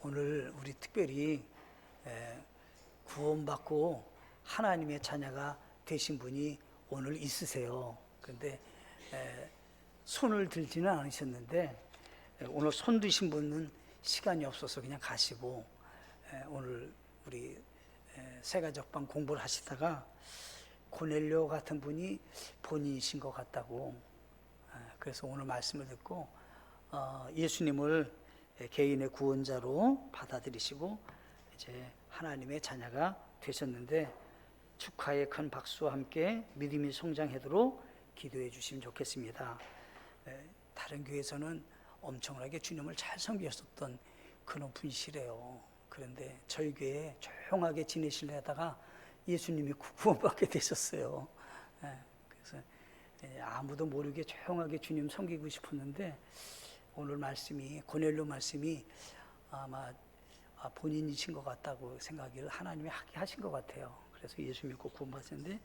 오늘 우리 특별히 구원받고 하나님의 자녀가 되신 분이 오늘 있으세요. 그런데 손을 들지는 않으셨는데 오늘 손 드신 분은 시간이 없어서 그냥 가시고 오늘 우리 세가족방 공부를 하시다가 고넬료 같은 분이 본인이신 것 같다고, 그래서 오늘 말씀을 듣고 예수님을 개인의 구원자로 받아들이시고 이제 하나님의 자녀가 되셨는데, 축하의 큰 박수와 함께 믿음이 성장하도록 기도해 주시면 좋겠습니다. 다른 교회에서는 엄청나게 주님을 잘 섬기셨던 그런 분이시래요. 그런데 저희 교회에 조용하게 지내시려다가 예수님이 구원받게 되셨어요. 그래서 아무도 모르게 조용하게 주님 섬기고 싶었는데 오늘 말씀이, 고넬료 말씀이 아마 본인이신 것 같다고 생각을 하나님이 하게 하신 것 같아요. 그래서 예수 믿고 구원받았는데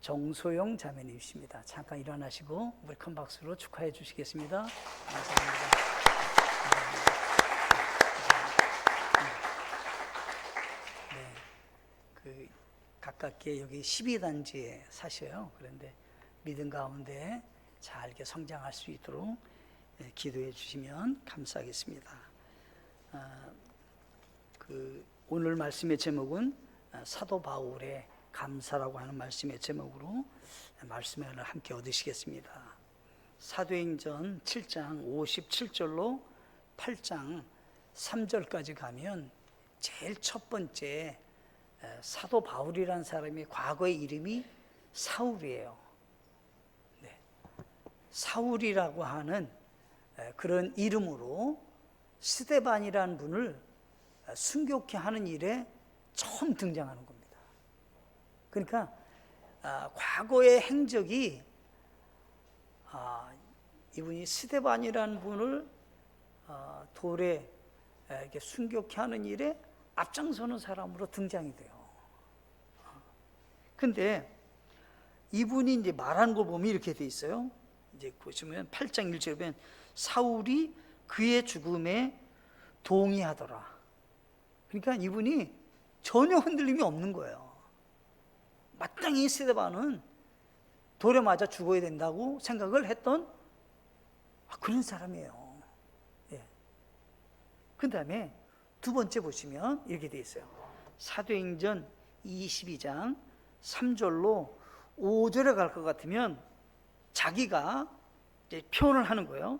정소영 자매님이십니다. 잠깐 일어나시고 우리 큰 박수로 축하해 주시겠습니다. 감사합니다. 네, 가깝게 여기 12단지에 사셔요. 그런데 믿음 가운데 잘 이렇게 성장할 수 있도록 기도해 주시면 감사하겠습니다. 오늘 말씀의 제목은 사도 바울의 감사라고 하는 말씀의 제목으로 말씀을 함께 얻으시겠습니다. 사도행전 7장 57절로 8장 3절까지 가면 제일 첫 번째 사도 바울이라는 사람이 과거의 이름이 사울이에요. 네. 사울이라고 하는 그런 이름으로 스데반이라는 분을 순교케 하는 일에 처음 등장하는 겁니다. 그러니까 과거의 행적이 이분이 스데반이라는 분을 돌에 이렇게 순교케 하는 일에 앞장서는 사람으로 등장이 돼요. 근데 이분이 이제 말하는 걸 보면 이렇게 돼 있어요. 이제 보시면 8장 1절에 보면 사울이 그의 죽음에 동의하더라. 그러니까 이분이 전혀 흔들림이 없는 거예요. 마땅히 스데반은 돌에 맞아 죽어야 된다고 생각을 했던 그런 사람이에요. 예. 그 다음에 두 번째 보시면 이렇게 돼 있어요. 사도행전 22장 3절로 5절에 갈 것 같으면 자기가 이제 표현을 하는 거예요.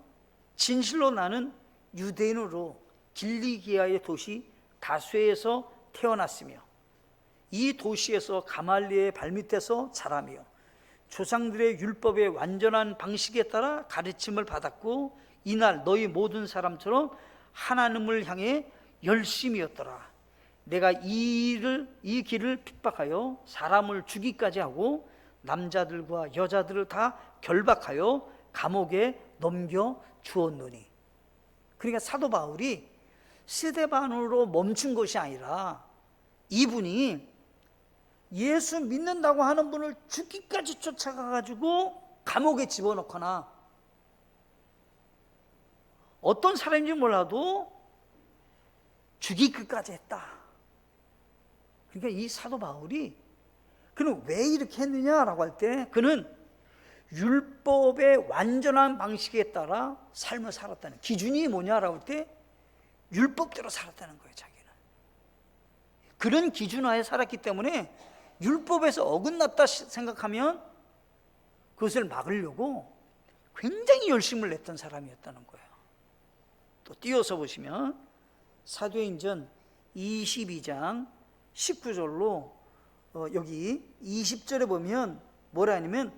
진실로 나는 유대인으로 길리기아의 도시 다수에서 태어났으며 이 도시에서 가말리의 발밑에서 자라며 조상들의 율법의 완전한 방식에 따라 가르침을 받았고 이날 너희 모든 사람처럼 하나님을 향해 열심이었더라. 내가 이 길을 핍박하여 사람을 죽이기까지 하고 남자들과 여자들을 다 결박하여 감옥에 넘겨 주었노니. 그러니까 사도 바울이 스데반으로 멈춘 것이 아니라 이분이 예수 믿는다고 하는 분을 죽기까지 쫓아가가지고 감옥에 집어넣거나 어떤 사람인지 몰라도 죽이기까지 했다. 그러니까 이 사도 바울이 그는 왜 이렇게 했느냐라고 할 때 그는 율법의 완전한 방식에 따라 삶을 살았다는, 기준이 뭐냐라고 할 때 율법대로 살았다는 거예요. 자기는 그런 기준하에 살았기 때문에 율법에서 어긋났다 생각하면 그것을 막으려고 굉장히 열심을 냈던 사람이었다는 거예요. 또 띄워서 보시면 사도행전 22장 19절로 여기 20절에 보면 뭐라 하냐면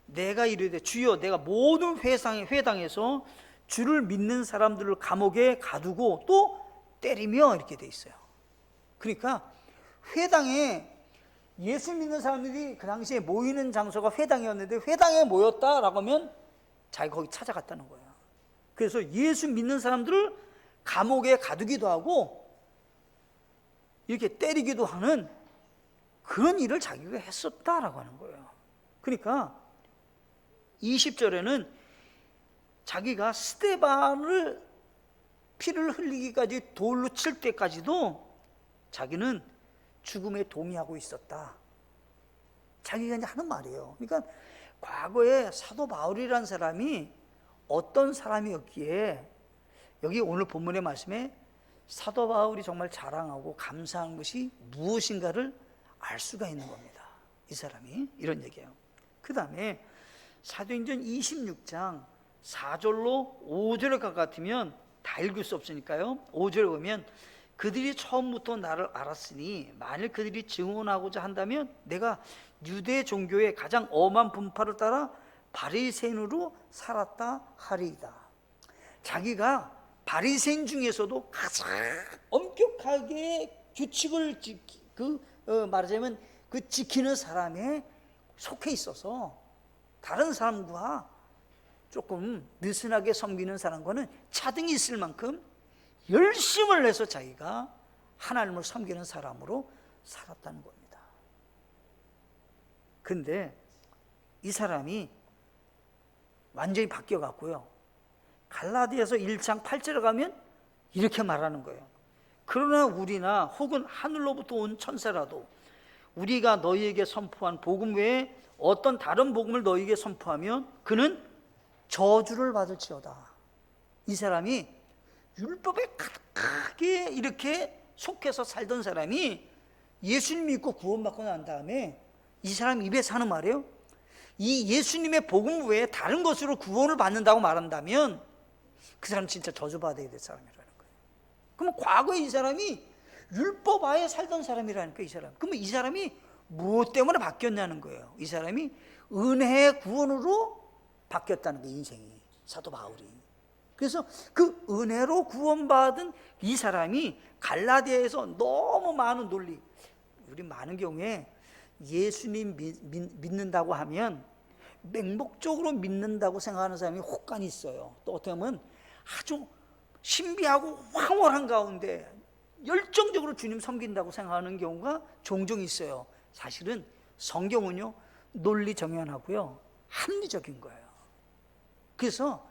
내가 이르되 주여 내가 모든 회당에서 주를 믿는 사람들을 감옥에 가두고 또 때리며 이렇게 돼 있어요. 그러니까 회당에 예수 믿는 사람들이 그 당시에 모이는 장소가 회당이었는데 회당에 모였다라고 하면 자기가 거기 찾아갔다는 거예요. 그래서 예수 믿는 사람들을 감옥에 가두기도 하고 이렇게 때리기도 하는 그런 일을 자기가 했었다라고 하는 거예요. 그러니까 20절에는 자기가 스데반을 피를 흘리기까지 돌로 칠 때까지도 자기는 죽음에 동의하고 있었다. 자기가 이제 하는 말이에요. 그러니까 과거에 사도 바울이라는 사람이 어떤 사람이었기에 여기 오늘 본문의 말씀에 사도 바울이 정말 자랑하고 감사한 것이 무엇인가를 알 수가 있는 겁니다. 이 사람이 이런 얘기예요. 그 다음에 사도행전 26장 4절로 5절을 같으면 다 읽을 수 없으니까요. 5절에 보면 그들이 처음부터 나를 알았으니 만일 그들이 증언하고자 한다면 내가 유대 종교의 가장 엄한 분파를 따라 바리새인으로 살았다 하리이다. 자기가 바리새인 중에서도 가장 엄격하게 규칙을 말하자면 그 지키는 사람에 속해 있어서 다른 사람과 조금 느슨하게 섬기는 사람과는 차등이 있을 만큼 열심을 내서 자기가 하나님을 섬기는 사람으로 살았다는 겁니다. 근데 이 사람이 완전히 바뀌어갔고요. 갈라디아서 1장 8절에 가면 이렇게 말하는 거예요. 그러나 우리나 혹은 하늘로부터 온 천사라도 우리가 너희에게 선포한 복음 외에 어떤 다른 복음을 너희에게 선포하면 그는 저주를 받을지어다. 이 사람이 율법에 가득하게 이렇게 속해서 살던 사람이 예수님 믿고 구원받고 난 다음에 이 사람 입에서 하는 말이에요. 이 예수님의 복음 외에 다른 것으로 구원을 받는다고 말한다면 그 사람 진짜 저주받아야 될 사람이라는 거예요. 그러면 과거에 이 사람이 율법 아에 살던 사람이라니까 이 사람. 그러면 이 사람이 무엇 때문에 바뀌었냐는 거예요. 이 사람이 은혜의 구원으로 바뀌었다는 거예요. 인생이. 사도 바울이. 그래서 그 은혜로 구원받은 이 사람이 갈라디아에서 너무 많은 논리, 우리 많은 경우에 예수님 믿는다고 하면 맹목적으로 믿는다고 생각하는 사람이 혹간이 있어요. 또 어떻게 보면 아주 신비하고 황홀한 가운데 열정적으로 주님 섬긴다고 생각하는 경우가 종종 있어요. 사실은 성경은요 논리정연하고요 합리적인 거예요. 그래서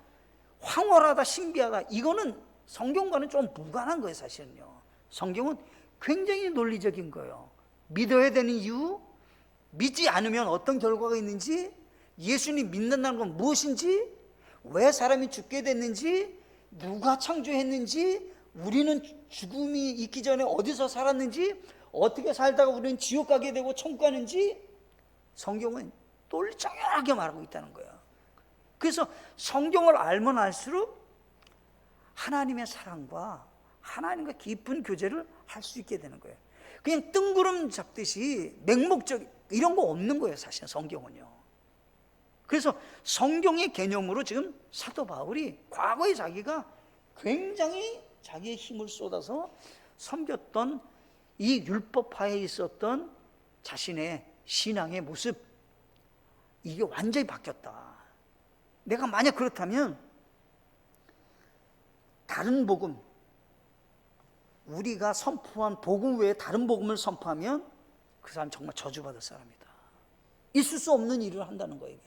황홀하다 신비하다 이거는 성경과는 좀 무관한 거예요. 사실은요 성경은 굉장히 논리적인 거예요. 믿어야 되는 이유, 믿지 않으면 어떤 결과가 있는지, 예수님 믿는다는 건 무엇인지, 왜 사람이 죽게 됐는지, 누가 창조했는지, 우리는 죽음이 있기 전에 어디서 살았는지, 어떻게 살다가 우리는 지옥 가게 되고 천국 가는지 성경은 논리정연하게 말하고 있다는 거예요. 그래서 성경을 알면 알수록 하나님의 사랑과 하나님과 깊은 교제를 할 수 있게 되는 거예요. 그냥 뜬구름 잡듯이 맹목적 이런 거 없는 거예요. 사실 성경은요. 그래서 성경의 개념으로 지금 사도 바울이 과거에 자기가 굉장히 자기의 힘을 쏟아서 섬겼던 이 율법하에 있었던 자신의 신앙의 모습, 이게 완전히 바뀌었다. 내가 만약 그렇다면 다른 복음, 우리가 선포한 복음 외에 다른 복음을 선포하면 그 사람 정말 저주받을 사람이다. 있을 수 없는 일을 한다는 거예요.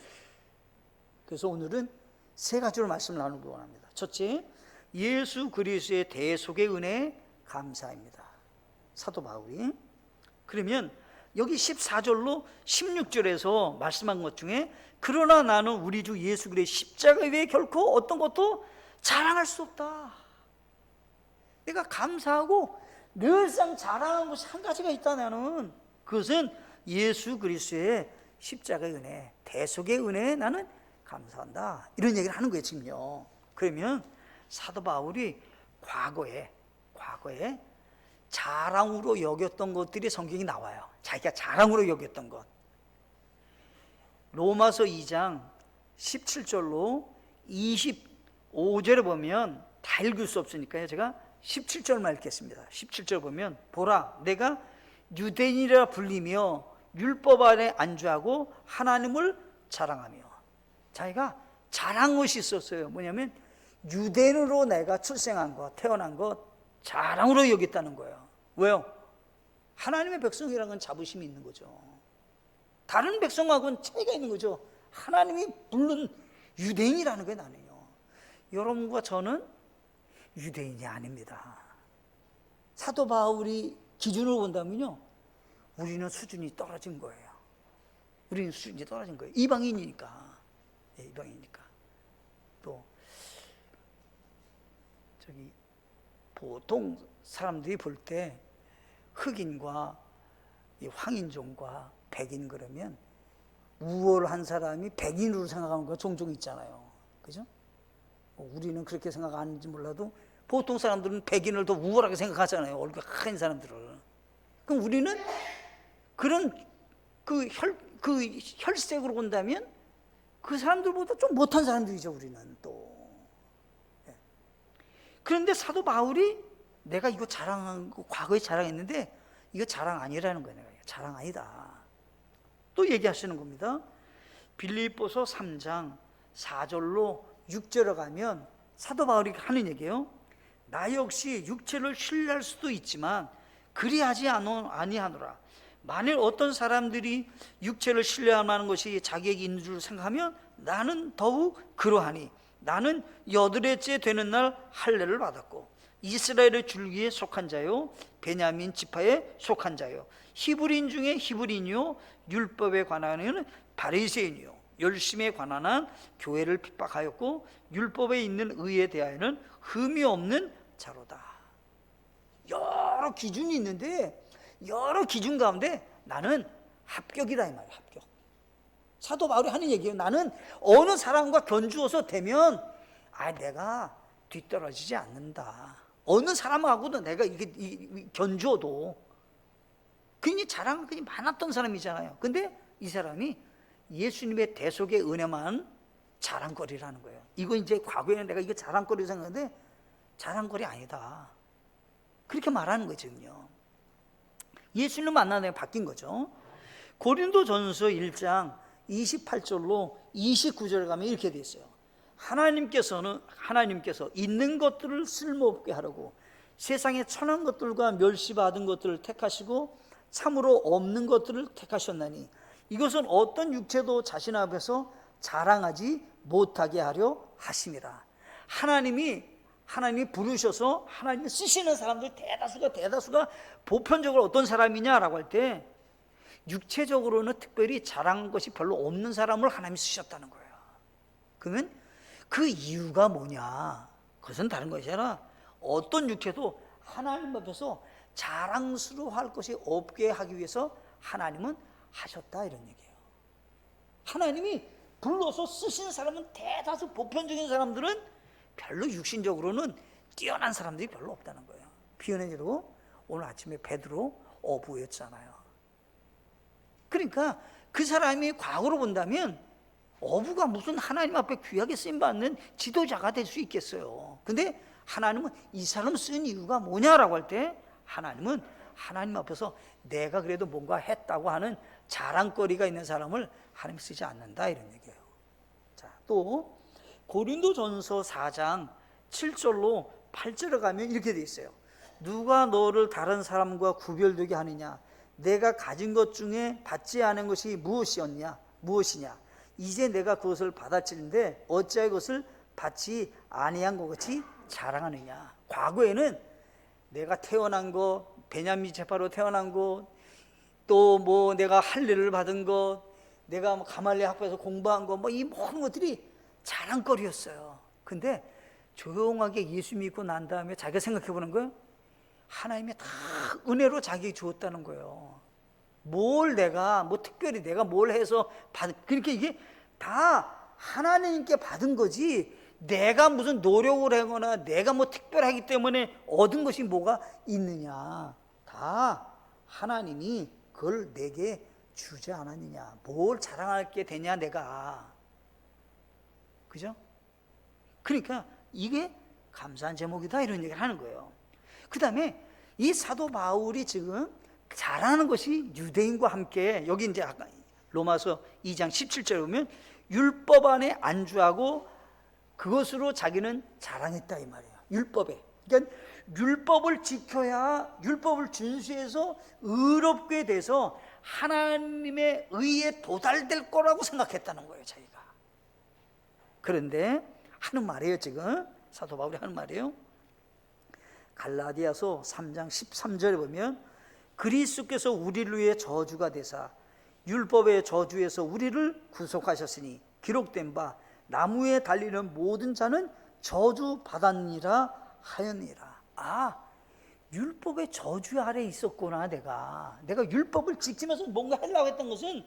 그래서 오늘은 세 가지로 말씀을 나누기 원합니다. 첫째, 예수 그리스도의 대속의 은혜에 감사입니다. 사도 바울이. 그러면 여기 14절로 16절에서 말씀한 것 중에 그러나 나는 우리 주 예수 그리스도의 십자가 외에 결코 어떤 것도 자랑할 수 없다. 내가 감사하고 늘상 자랑하는 것이 한 가지가 있다. 나는 그것은 예수 그리스도의 십자가의 은혜, 대속의 은혜에 나는 감사한다. 이런 얘기를 하는 거예요 지금요. 그러면 사도 바울이 과거에 자랑으로 여겼던 것들이 성경이 나와요. 자기가 자랑으로 여겼던 것. 로마서 2장 17절로 25절에 보면 다 읽을 수 없으니까요. 제가 17절만 읽겠습니다. 17절 보면 보라 내가 유대인이라 불리며 율법 아래 안주하고 하나님을 자랑하며. 자기가 자랑한 것이 있었어요. 뭐냐면 유대인으로 내가 출생한 것, 태어난 것 자랑으로 여겼다는 거예요. 왜요? 하나님의 백성이라는 건 자부심이 있는 거죠. 다른 백성하고는 차이가 있는 거죠. 하나님이 부른 유대인이라는 게 나네요. 여러분과 저는 유대인이 아닙니다. 사도 바울이 기준으로 본다면요, 우리는 수준이 떨어진 거예요. 우리는 수준이 떨어진 거예요. 이방인이니까. 예, 이방인이니까. 또 저기 보통 사람들이 볼 때 흑인과 이 황인종과 백인 그러면 우월한 사람이 백인으로 생각하는 거 종종 있잖아요. 그죠? 우리는 그렇게 생각 안 하는지 몰라도 보통 사람들은 백인을 더 우월하게 생각하잖아요. 얼굴 큰 사람들을. 그럼 우리는 그런 그 혈색으로 본다면 그 사람들보다 좀 못한 사람들이죠, 우리는 또. 예. 그런데 사도 바울이 내가 이거 자랑한 거 과거에 자랑했는데 이거 자랑 아니라는 거예요. 내가 자랑 아니다. 또 얘기하시는 겁니다. 빌립보서 3장 4절로 6절에 가면 사도 바울이 하는 얘기예요. 나 역시 육체를 신뢰할 수도 있지만 그리하지 아니하노라. 만일 어떤 사람들이 육체를 신뢰하는 것이 자기에게 있는 줄 생각하면 나는 더욱 그러하니 나는 여드레째 되는 날 할례를 받았고 이스라엘의 줄기에 속한 자요 베냐민 지파에 속한 자요 히브리인 중에 히브리인이요 율법에 관하여는 바리새인이요 열심에 관한 교회를 핍박하였고 율법에 있는 의에 대하여는 흠이 없는 자로다. 여러 기준이 있는데 여러 기준 가운데 나는 합격이다 이 말이야. 합격. 사도 바울이 하는 얘기예요. 나는 어느 사람과 견주어서 되면 내가 뒤떨어지지 않는다. 어느 사람하고도 내가 이게 견주어도 굉장히 자랑이 많았던 사람이잖아요. 근데 이 사람이 예수님의 대속의 은혜만 자랑거리라는 거예요. 이거 이제 과거에는 내가 이거 자랑거리로 생각했는데 자랑거리 아니다. 그렇게 말하는 거거든요. 예수님 만나서 바뀐 거죠. 고린도전서 1장 28절로 29절에 가면 이렇게 돼 있어요. 하나님께서 있는 것들을 쓸모없게 하려고 세상에 천한 것들과 멸시받은 것들을 택하시고 참으로 없는 것들을 택하셨나니 이것은 어떤 육체도 자신 앞에서 자랑하지 못하게 하려 하심이라. 하나님이 부르셔서 하나님이 쓰시는 사람들 대다수가 보편적으로 어떤 사람이냐라고 할 때 육체적으로는 특별히 자랑한 것이 별로 없는 사람을 하나님이 쓰셨다는 거예요. 그러면 그 이유가 뭐냐? 그것은 다른 것이 아니라 어떤 육체도 하나님 앞에서 자랑스러워할 것이 없게 하기 위해서 하나님은 하셨다 이런 얘기예요. 하나님이 불러서 쓰신 사람은 대다수 보편적인 사람들은 별로 육신적으로는 뛰어난 사람들이 별로 없다는 거예요. 비유는 이러고 오늘 아침에 베드로 어부였잖아요. 그러니까 그 사람이 과거로 본다면 어부가 무슨 하나님 앞에 귀하게 쓰임받는 지도자가 될 수 있겠어요. 근데 하나님은 이 사람 쓴 이유가 뭐냐라고 할 때 하나님은 하나님 앞에서 내가 그래도 뭔가 했다고 하는 자랑거리가 있는 사람을 하나님 쓰지 않는다 이런 얘기예요. 자, 또 고린도전서 4장 7절로 8절에 가면 이렇게 돼 있어요. 누가 너를 다른 사람과 구별되게 하느냐? 내가 가진 것 중에 받지 않은 것이 무엇이냐? 이제 내가 그것을 받았지는데 어찌하여 그것을 받지 아니한 것 같이 자랑하느냐? 과거에는 내가 태어난 것, 베냐민 지파로 태어난 것, 또 뭐 내가 할례를 받은 것, 내가 뭐 가말리엘 학교에서 공부한 것, 뭐 이 모든 것들이 자랑거리였어요. 근데 조용하게 예수 믿고 난 다음에 자기가 생각해 보는 거예요. 하나님이 다 은혜로 자기에게 주었다는 거예요. 뭘 내가 특별히 내가 뭘 해서 받은, 그러니까 이게 다 하나님께 받은 거지 내가 무슨 노력을 하거나 내가 특별하기 때문에 얻은 것이 뭐가 있느냐. 다 하나님이 그걸 내게 주지 않았느냐. 뭘 자랑할 게 되냐 내가. 그죠? 그러니까 이게 감사한 제목이다 이런 얘기를 하는 거예요. 그 다음에 이 사도 바울이 지금 잘하는 것이 유대인과 함께 여기 이제 아까 로마서 2장 17절에 보면 율법 안에 안주하고 그것으로 자기는 자랑했다 이 말이에요. 율법에. 그러니까 율법을 지켜야 율법을 준수해서 의롭게 돼서 하나님의 의에 도달될 거라고 생각했다는 거예요, 자기가. 그런데 하는 말이에요, 지금 사도 바울이 하는 말이에요. 갈라디아서 3장 13절에 보면 그리스도께서 우리를 위해 저주가 되사 율법의 저주에서 우리를 구속하셨으니 기록된 바 나무에 달리는 모든 자는 저주받았니라 하였니라. 율법의 저주 아래 있었구나. 내가 율법을 지키면서 뭔가 하려고 했던 것은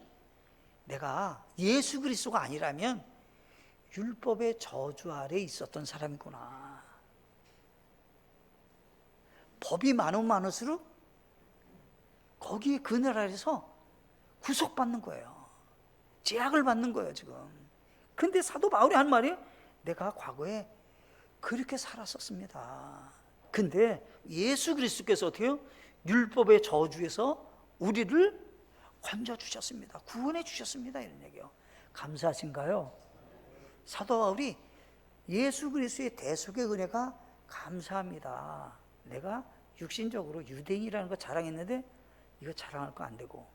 내가 예수 그리스도가 아니라면 율법의 저주 아래 있었던 사람이구나. 법이 많으면 많을수록 거기에 그늘 아래서 구속받는 거예요. 제약을 받는 거예요 지금. 근데 사도 바울이 한 말이에요. 내가 과거에 그렇게 살았었습니다. 근데 예수 그리스도께서 어떻게 해요? 율법의 저주에서 우리를 건져주셨습니다. 구원해 주셨습니다. 이런 얘기요. 감사하신가요? 사도 바울이 예수 그리스도의 대속의 은혜가 감사합니다. 내가 육신적으로 유대인이라는 거 자랑했는데 이거 자랑할 거 안 되고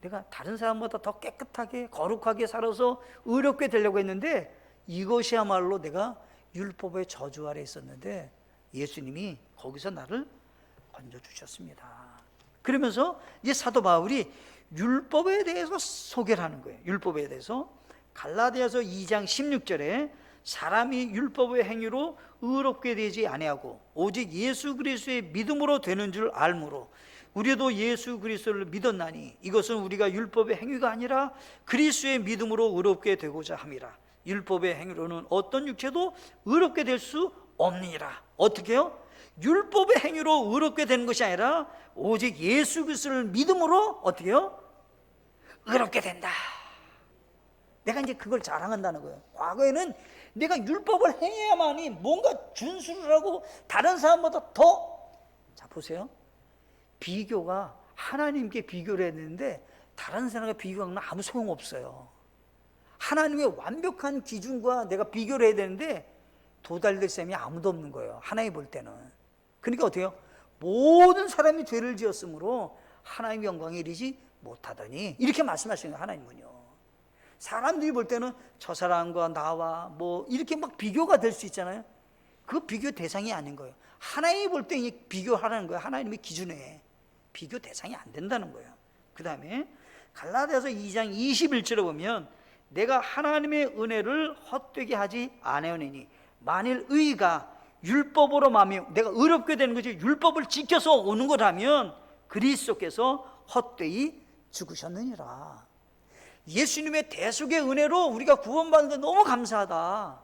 내가 다른 사람보다 더 깨끗하게 거룩하게 살아서 의롭게 되려고 했는데 이것이야말로 내가 율법의 저주 아래 있었는데 예수님이 거기서 나를 건져주셨습니다. 그러면서 이제 사도 바울이 율법에 대해서 소개를 하는 거예요. 율법에 대해서 갈라디아서 2장 16절에 사람이 율법의 행위로 의롭게 되지 아니하고 오직 예수 그리스도의 믿음으로 되는 줄 알므로 우리도 예수 그리스도를 믿었나니 이것은 우리가 율법의 행위가 아니라 그리스도의 믿음으로 의롭게 되고자 함이라. 율법의 행위로는 어떤 육체도 의롭게 될 수 없느니라. 어떻게 해요? 율법의 행위로 의롭게 되는 것이 아니라 오직 예수 그리스도를 믿음으로 어떻게 해요? 의롭게 된다. 내가 이제 그걸 자랑한다는 거예요. 과거에는 내가 율법을 행해야만이 뭔가 준수를 하고 다른 사람보다 더. 자 보세요. 비교가 하나님께 비교를 했는데 다른 사람과 비교하면 아무 소용없어요. 하나님의 완벽한 기준과 내가 비교를 해야 되는데 도달될 사람이 아무도 없는 거예요. 하나님 볼 때는. 그러니까 어떻게 해요? 모든 사람이 죄를 지었으므로 하나님의 영광에 이르지 못하더니 이렇게 말씀하시는 거예요. 하나님은요. 사람들이 볼 때는 저 사람과 나와 뭐 이렇게 막 비교가 될 수 있잖아요. 그 비교 대상이 아닌 거예요. 하나님이 볼 때 비교하라는 거예요. 하나님의 기준에 비교 대상이 안 된다는 거예요. 그 다음에 갈라디아서 2장 21절에 보면 내가 하나님의 은혜를 헛되게 하지 아니하노니 만일 의가 율법으로 마음이 내가 의롭게 되는 것이 율법을 지켜서 오는 거라면 그리스도께서 헛되이 죽으셨느니라. 예수님의 대속의 은혜로 우리가 구원받는 거 너무 감사하다.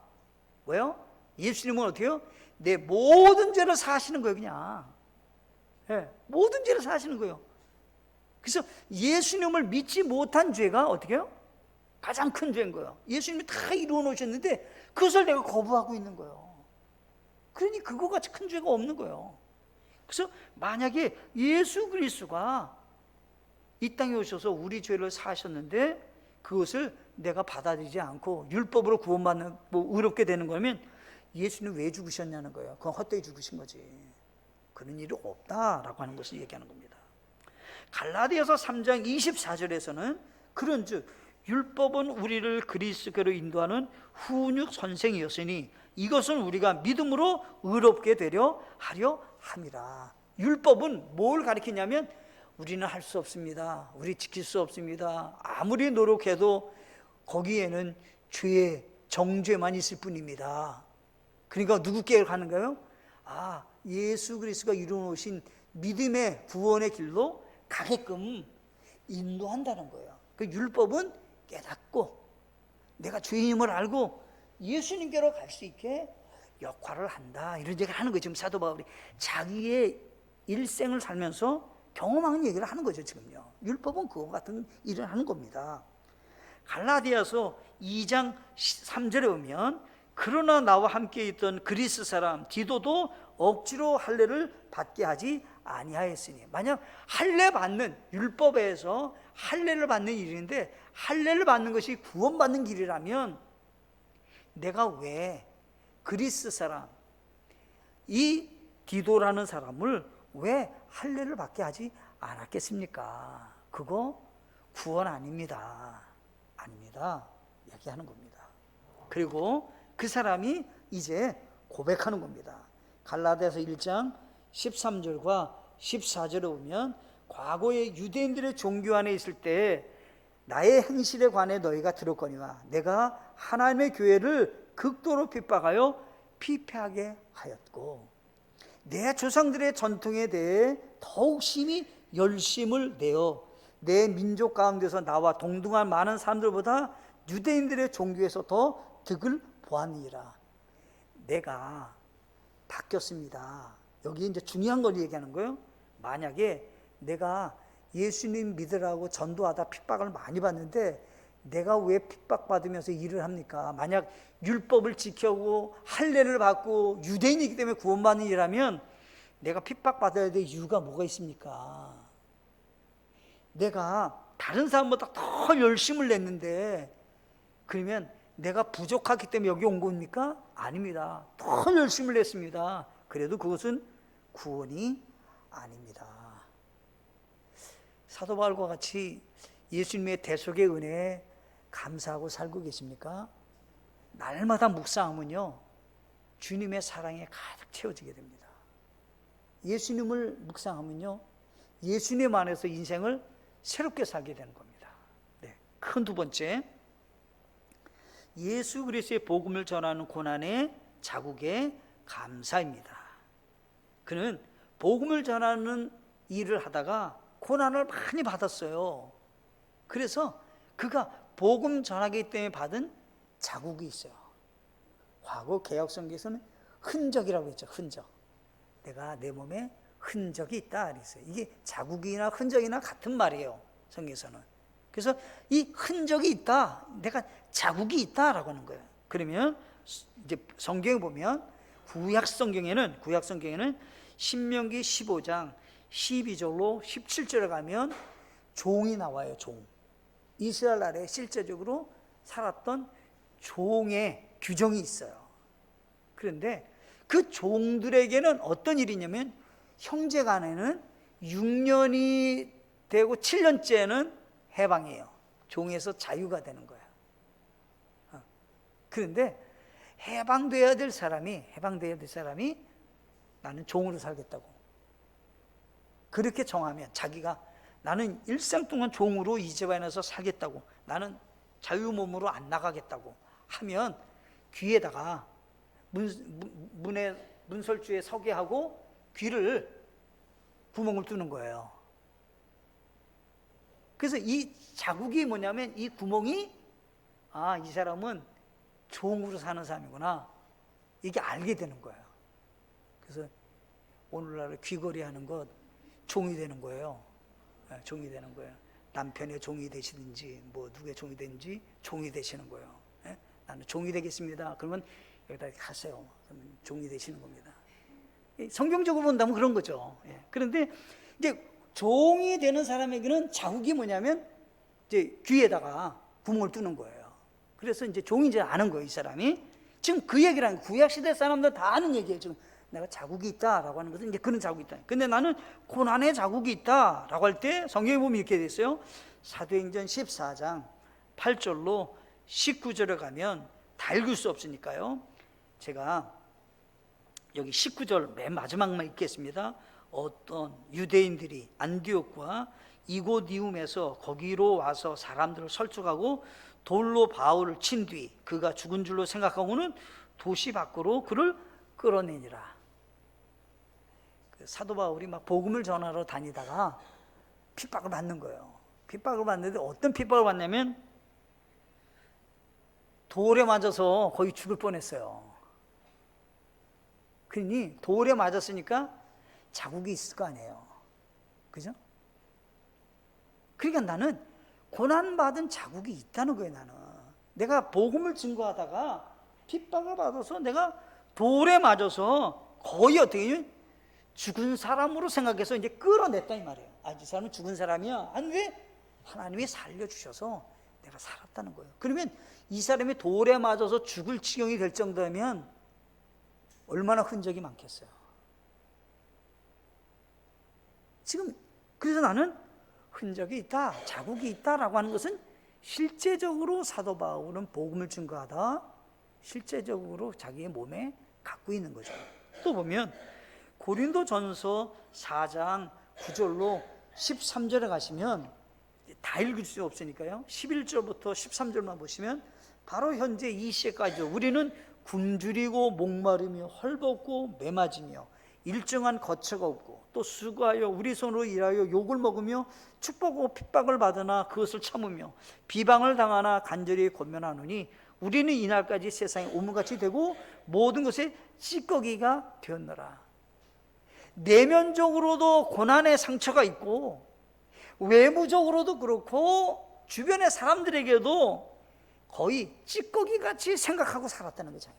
왜요? 예수님은 어떻게 해요? 내 모든 죄를 사하시는 거예요. 그냥 모든 죄를 사하시는 거예요. 그래서 예수님을 믿지 못한 죄가 어떻게 해요? 가장 큰 죄인 거예요. 예수님이 다 이루어 놓으셨는데 그것을 내가 거부하고 있는 거예요. 그러니 그거같이 큰 죄가 없는 거예요. 그래서 만약에 예수 그리스도가 이 땅에 오셔서 우리 죄를 사하셨는데 그것을 내가 받아들이지 않고 율법으로 구원받는 의롭게 되는 거면 예수님 왜 죽으셨냐는 거예요. 그건 헛되이 죽으신 거지. 그런 일이 없다라고 하는 것을 얘기하는 겁니다. 갈라디아서 3장 24절에서는 그런즉 율법은 우리를 그리스도로 인도하는 훈육 선생이었으니 이것은 우리가 믿음으로 의롭게 되려 하려 함이라. 율법은 뭘 가리키냐면 우리는 할 수 없습니다. 우리 지킬 수 없습니다. 아무리 노력해도 거기에는 죄의 정죄만 있을 뿐입니다. 그러니까 누구께 가는가요? 예수 그리스도가 이루어놓으신 믿음의 구원의 길로 가게끔 인도한다는 거예요. 그 율법은 깨닫고 내가 죄인임을 알고 예수님께로 갈 수 있게 역할을 한다. 이런 얘기를 하는 거예요. 지금 사도 바울이 자기의 일생을 살면서 경험하는 얘기를 하는 거죠. 지금요. 율법은 그와 같은 일을 하는 겁니다. 갈라디아서 2장 3절에 보면 그러나 나와 함께 있던 그리스 사람 디도도 억지로 할례를 받게 하지 아니하였으니. 만약 할례 받는 율법에서 할례를 받는 일인데 할례를 받는 것이 구원받는 길이라면 내가 왜 그리스 사람 이 디도라는 사람을 왜 할례를 받게 하지 않았겠습니까? 그거 구원 아닙니다. 아닙니다. 얘기하는 겁니다. 그리고 그 사람이 이제 고백하는 겁니다. 갈라디아서 1장 13절과 14절에 보면 과거에 유대인들의 종교 안에 있을 때 나의 행실에 관해 너희가 들었거니와 내가 하나님의 교회를 극도로 핍박하여 피폐하게 하였고 내 조상들의 전통에 대해 더욱 심히 열심을 내어 내 민족 가운데서 나와 동등한 많은 사람들보다 유대인들의 종교에서 더 득을 보았느니라. 내가 바뀌었습니다. 여기 이제 중요한 걸 얘기하는 거예요. 만약에 내가 예수님 믿으라고 전도하다 핍박을 많이 받는데 내가 왜 핍박받으면서 일을 합니까? 만약 율법을 지켜고 할례를 받고 유대인이기 때문에 구원받는 일이라면 내가 핍박받아야 될 이유가 뭐가 있습니까? 내가 다른 사람보다 더 열심을 냈는데 그러면 내가 부족하기 때문에 여기 온 겁니까? 아닙니다. 더 열심을 냈습니다. 그래도 그것은 구원이 아닙니다. 사도 바울과 같이 예수님의 대속의 은혜에 감사하고 살고 계십니까? 날마다 묵상하면요 주님의 사랑에 가득 채워지게 됩니다. 예수님을 묵상하면요 예수님 안에서 인생을 새롭게 살게 되는 겁니다. 네, 큰 두 번째, 예수 그리스도의 복음을 전하는 고난의 자국의 감사입니다. 그는 복음을 전하는 일을 하다가 고난을 많이 받았어요. 그래서 그가 복음 전하기 때문에 받은 자국이 있어요. 과거 개혁성경에서는 흔적이라고 했죠. 흔적. 내가 내 몸에 흔적이 있다 그랬어요. 이게 자국이나 흔적이나 같은 말이에요. 성경에서는. 그래서 이 흔적이 있다, 내가 자국이 있다라고 하는 거예요. 그러면 이제 성경에 보면 구약 성경에는 신명기 15장 12절로 17절에 가면 종이 나와요. 종. 이스라엘 나라에 실제적으로 살았던 종의 규정이 있어요. 그런데 그 종들에게는 어떤 일이냐면 형제간에는 6년이 되고 7년째는 해방이에요. 종에서 자유가 되는 거예요. 그런데 해방돼야 될 사람이 나는 종으로 살겠다고 그렇게 정하면, 자기가 나는 일생 동안 종으로 이 집안에서 살겠다고, 나는 자유 몸으로 안 나가겠다고 하면 귀에다가 문설주에 서게 하고 귀를 구멍을 뚫는 거예요. 그래서 이 자국이 뭐냐면 이 구멍이 이 사람은 종으로 사는 사람이구나, 이게 알게 되는 거예요. 그래서 오늘날 귀걸이 하는 것 종이 되는 거예요. 종이 되는 거예요. 남편의 종이 되시든지 뭐 누구의 종이 되든지 종이 되시는 거예요. 나는 종이 되겠습니다. 그러면 여기다 가세요. 그러면 종이 되시는 겁니다. 성경적으로 본다면 그런 거죠. 그런데 이제 종이 되는 사람에게는 자국이 뭐냐면 이제 귀에다가 구멍을 뚫는 거예요. 그래서 이제 종이 이제 아는 거예요, 이 사람이. 지금 그 얘기를 하는 거예요. 구약시대 사람들 다 아는 얘기예요. 지금 내가 자국이 있다라고 하는 것은 이제 그런 자국이 있다. 근데 나는 고난의 자국이 있다라고 할 때 성경에 보면 이렇게 돼 있어요. 사도행전 14장 8절로 19절에 가면 다 읽을 수 없으니까요. 제가 여기 19절 맨 마지막만 읽겠습니다. 어떤 유대인들이 안디옥과 이고니움에서 거기로 와서 사람들을 설득하고 돌로 바울을 친 뒤 그가 죽은 줄로 생각하고는 도시 밖으로 그를 끌어내니라. 사도 바울이 막 복음을 전하러 다니다가 핍박을 받는 거예요. 핍박을 받는데 어떤 핍박을 받냐면 돌에 맞아서 거의 죽을 뻔했어요. 그러니 돌에 맞았으니까 자국이 있을 거 아니에요. 그죠? 그러니까 나는 고난받은 자국이 있다는 거예요. 나는 내가 복음을 증거하다가 핍박을 받아서 내가 돌에 맞아서 거의 어떻게 죽은 사람으로 생각해서 이제 끌어냈다 이 말이에요. 이 사람은 죽은 사람이야. 왜? 하나님이 살려주셔서 내가 살았다는 거예요. 그러면 이 사람이 돌에 맞아서 죽을 지경이 될 정도면 얼마나 흔적이 많겠어요. 지금 그래서 나는 흔적이 있다, 자국이 있다라고 하는 것은 실제적으로 사도 바울은 복음을 증거하다 실제적으로 자기의 몸에 갖고 있는 거죠. 또 보면 고린도전서 4장 9절로 13절에 가시면 다 읽을 수 없으니까요, 11절부터 13절만 보시면 바로 현재 이 시에까지 우리는 굶주리고 목마르며 헐벗고 매맞으며 일정한 거처가 없고 또 수고하여 우리 손으로 일하여 욕을 먹으며 축복하고 핍박을 받으나 그것을 참으며 비방을 당하나 간절히 권면하노니 우리는 이날까지 세상에 오물같이 되고 모든 것에 찌꺼기가 되었노라. 내면적으로도 고난의 상처가 있고 외부적으로도 그렇고 주변의 사람들에게도 거의 찌꺼기같이 생각하고 살았다는 거죠.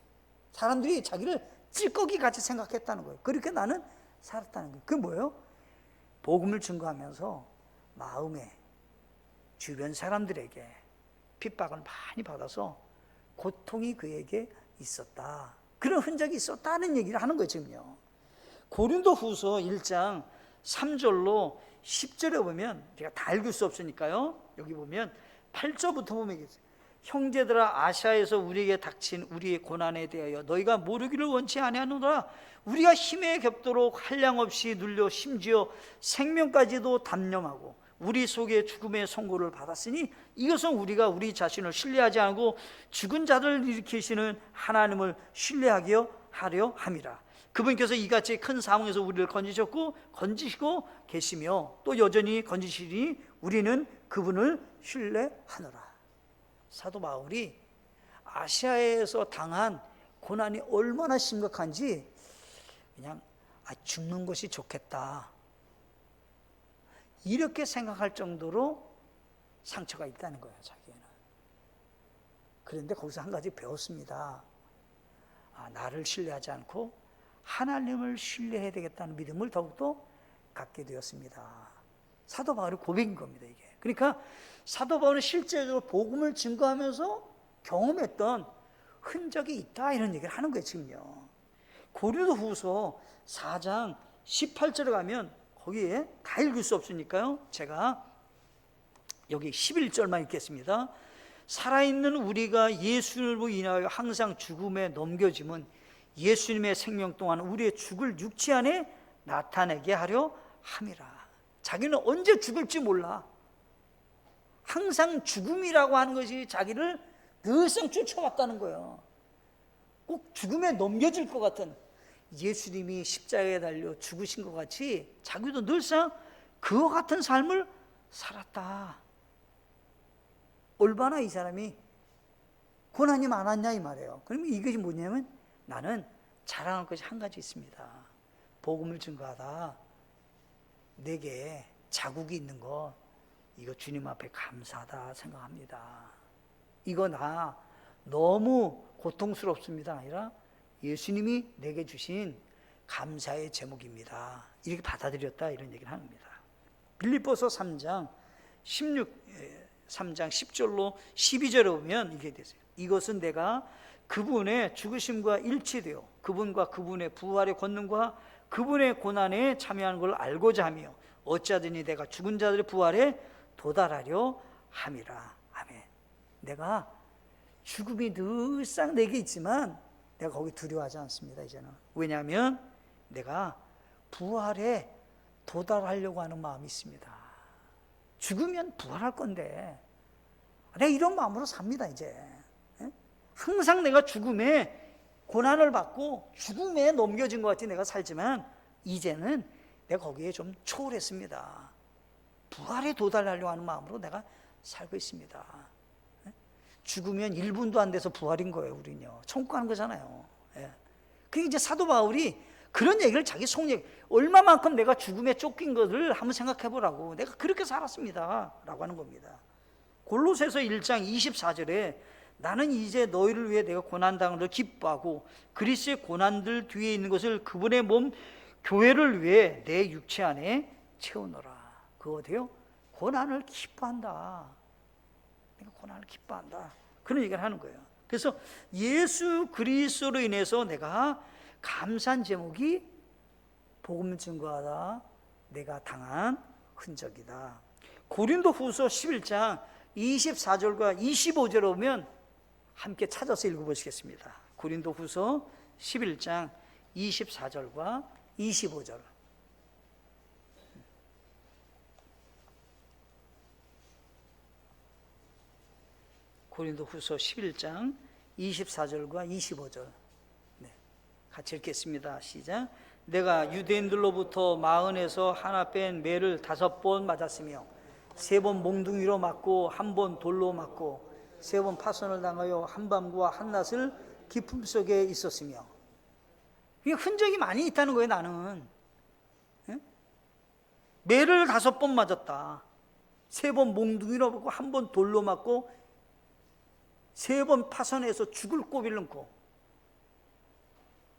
사람들이 자기를 찌꺼기같이 생각했다는 거예요. 그렇게 나는 살았다는 거예요. 그게 뭐예요? 복음을 증거하면서 마음에 주변 사람들에게 핍박을 많이 받아서 고통이 그에게 있었다, 그런 흔적이 있었다는 얘기를 하는 거예요. 지금요, 고린도후서 1장 3절로 10절에 보면, 제가 다 읽을 수 없으니까요, 여기 보면 8절부터 보면 형제들아, 아시아에서 우리에게 닥친 우리의 고난에 대하여 너희가 모르기를 원치 아니하노라. 우리가 힘에 겹도록 한량없이 눌려 심지어 생명까지도 담념하고 우리 속에 죽음의 선고를 받았으니 이것은 우리가 우리 자신을 신뢰하지 않고 죽은 자들을 일으키시는 하나님을 신뢰하려 함이라. 그분께서 이같이 큰 사망에서 우리를 건지시고 계시며 또 여전히 건지시니 우리는 그분을 신뢰하노라. 사도 바울이 아시아에서 당한 고난이 얼마나 심각한지 그냥 죽는 것이 좋겠다, 이렇게 생각할 정도로 상처가 있다는 거예요, 자기에는. 그런데 거기서 한 가지 배웠습니다. 나를 신뢰하지 않고 하나님을 신뢰해야 되겠다는 믿음을 더욱더 갖게 되었습니다. 사도 바울의 고백인 겁니다, 이게. 그러니까 사도 바울은 실제로 복음을 증거하면서 경험했던 흔적이 있다, 이런 얘기를 하는 거예요, 지금요. 고린도후서 4장 18절에 가면 거기에 다 읽을 수 없으니까요, 제가 여기 11절만 읽겠습니다. 살아있는 우리가 예수님으로 인하여 항상 죽음에 넘겨짐은 예수님의 생명 동안 우리의 죽을 육체 안에 나타내게 하려 함이라. 자기는 언제 죽을지 몰라. 항상 죽음이라고 하는 것이 자기를 늘상 쫓아왔다는 거예요. 꼭 죽음에 넘겨질 것 같은, 예수님이 십자가에 달려 죽으신 것 같이 자기도 늘상 그와 같은 삶을 살았다. 얼마나 이 사람이 고난이 많았냐 이 말이에요. 그러면 이것이 뭐냐면, 나는 자랑할 것이 한 가지 있습니다. 복음을 증거하다 내게 자국이 있는 것, 이거 주님 앞에 감사하다 생각합니다. 이거 나 너무 고통스럽습니다 아니라 예수님이 내게 주신 감사의 제목입니다, 이렇게 받아들였다, 이런 얘기를 합니다. 빌립보서 3장 10절로 12절에 보면 이게 되세요. 이것은 내가 그분의 죽으심과 일치되어 그분과 그분의 부활의 권능과 그분의 고난에 참여하는 걸 알고자 하며 어찌하든지 내가 죽은 자들의 부활에 도달하려 함이라. 아멘. 내가 죽음이 늘상 내게 있지만 내가 거기 두려워하지 않습니다, 이제는. 왜냐하면 내가 부활에 도달하려고 하는 마음이 있습니다. 죽으면 부활할 건데 내가 이런 마음으로 삽니다, 이제. 항상 내가 죽음에 고난을 받고 죽음에 넘겨진 것 같이 내가 살지만 이제는 내가 거기에 좀 초월했습니다. 부활에 도달하려고 하는 마음으로 내가 살고 있습니다. 죽으면 1분도 안 돼서 부활인 거예요, 우리는요. 천국 가는 거잖아요. 그게 이제 사도 바울이 그런 얘기를 자기 속얘기, 얼마만큼 내가 죽음에 쫓긴 것을 한번 생각해 보라고, 내가 그렇게 살았습니다 라고 하는 겁니다. 골로새서 1장 24절에 나는 이제 너희를 위해 내가 고난당을 기뻐하고 그리스의 고난들 뒤에 있는 것을 그분의 몸 교회를 위해 내 육체 안에 채우노라. 그거 어때요? 고난을 기뻐한다. 내가 고난을 기뻐한다, 그런 얘기를 하는 거예요. 그래서 예수 그리스도로 인해서 내가 감사한 제목이 복음을 증거하다 내가 당한 흔적이다. 고린도후서 11장 24절과 25절에 오면 함께 찾아서 읽어보시겠습니다. 고린도후서 11장 24절과 25절. 고린도후서 11장 24절과 25절. 네, 같이 읽겠습니다. 시작. 내가 유대인들로부터 마흔에서 하나 뺀 매를 5번 맞았으며 3번 몽둥이로 맞고 1번 돌로 맞고 3번 파손을 당하여 한밤과 한낮을 깊음 속에 있었으며. 흔적이 많이 있다는 거예요. 나는 매를 5번 맞았다. 3번 몽둥이로 맞고 1번 돌로 맞고 3번 파손해서 죽을 고비를 넘고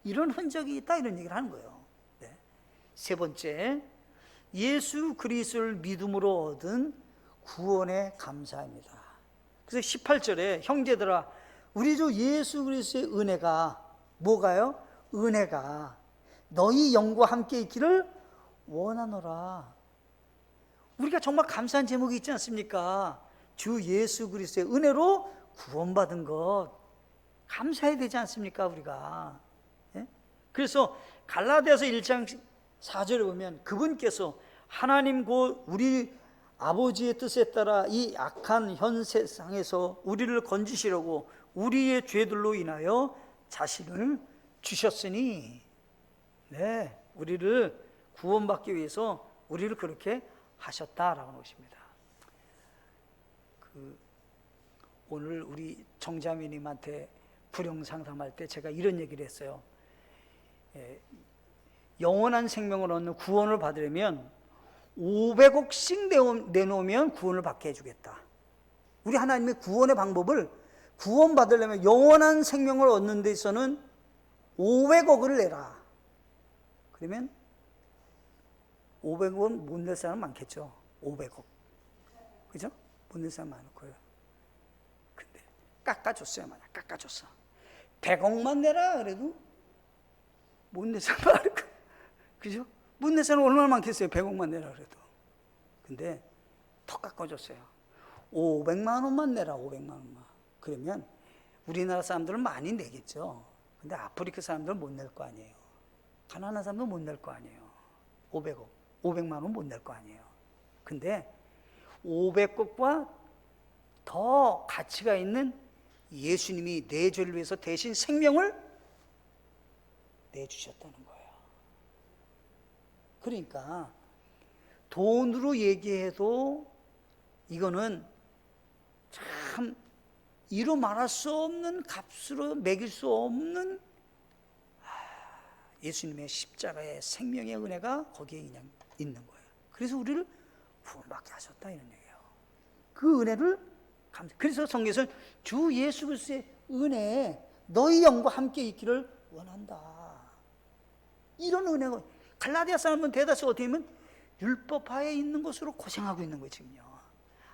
이런 흔적이 있다, 이런 얘기를 하는 거예요. 네. 세 번째, 예수 그리스도를 믿음으로 얻은 구원에 감사합니다. 그래서 18절에 형제들아 우리 주 예수 그리스도의 은혜가 뭐가요? 은혜가 너희 영과 함께 있기를 원하노라. 우리가 정말 감사한 제목이 있지 않습니까? 주 예수 그리스도의 은혜로 구원받은 것 감사해야 되지 않습니까? 우리가. 예? 그래서 갈라디아서 1장 4절에 보면 그분께서 하나님 곧 우리 아버지의 뜻에 따라 이 악한 현 세상에서 우리를 건지시려고 우리의 죄들로 인하여 자신을 주셨으니, 네, 우리를 구원받기 위해서 우리를 그렇게 하셨다라고 하는 것입니다. 오늘 우리 정자매님한테 불영 상담할 때 제가 이런 얘기를 했어요. 영원한 생명을 얻는 구원을 받으려면 500억씩 내놓으면 구원을 받게 해주겠다. 우리 하나님의 구원의 방법을, 구원 받으려면 영원한 생명을 얻는 데 있어서는 500억을 내라. 그러면 500원 못 낼 사람 많겠죠. 500억. 그죠? 못 낼 사람 많을 거예요. 근데 깎아줬어요. 만약 깎아줬어. 100억만 내라 그래도 못 낼 사람 많을 거예요. 그죠? 못 낼 사람 얼마나 많겠어요. 100억만 내라 그래도. 근데 더 깎아줬어요. 500만 원만 내라. 500만 원만. 그러면 우리나라 사람들은 많이 내겠죠. 근데 아프리카 사람들은 못 낼 거 아니에요. 가난한 사람도 못 낼 거 아니에요. 500억, 500만 원 못 낼 거 아니에요. 근데 500억과 더 가치가 있는 예수님이 내 죄를 위해서 대신 생명을 내주셨다는 거예요. 그러니까 돈으로 얘기해도 이거는 참 이루 말할 수 없는 값으로 매길 수 없는 예수님의 십자가의 생명의 은혜가 거기에 그냥 있는 거예요. 그래서 우리를 구원받게 하셨다 이런 얘기예요. 그 은혜를 그래서 성경에서는 주 예수 그리스도의 은혜에 너희 영과 함께 있기를 원한다. 이런 은혜가 갈라디아 사람은 대다수 어떻게 하면 율법하에 있는 것으로 고생하고 있는 거예요 지금요.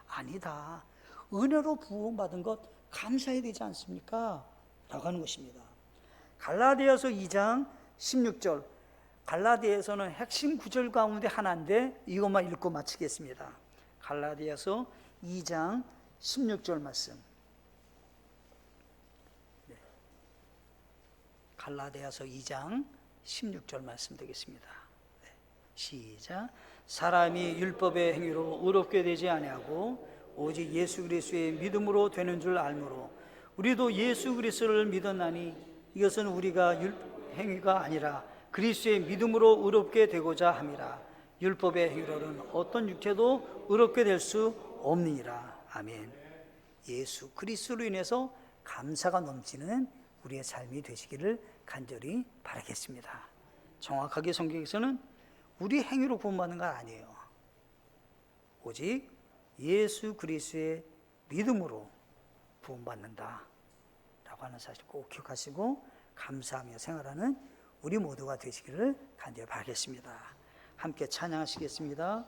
아니다. 은혜로 구원받은 것 감사해야 되지 않습니까? 라고 하는 것입니다. 갈라디아서 2장 16절, 갈라디아에서는 핵심 구절 가운데 하나인데 이것만 읽고 마치겠습니다. 갈라디아서 2장 16절 말씀. 네. 갈라디아서 2장 16절 말씀 되겠습니다. 네. 시작. 사람이 율법의 행위로 의롭게 되지 아니하고 오직 예수 그리스도의 믿음으로 되는 줄 알므로 우리도 예수 그리스도를 믿었나니 이것은 우리가 행위가 아니라 그리스도의 믿음으로 의롭게 되고자 함이라. 율법의 행위로는 어떤 육체도 의롭게 될 수 없느니라. 아멘. 예수 그리스도로 인해서 감사가 넘치는 우리의 삶이 되시기를 간절히 바라겠습니다. 정확하게 성경에서는 우리 행위로 구원받는 건 아니에요. 오직 예수 그리스도의 믿음으로 구원받는다 라고 하는 사실 꼭 기억하시고 감사하며 생활하는 우리 모두가 되시기를 간절히 바라겠습니다. 함께 찬양하시겠습니다.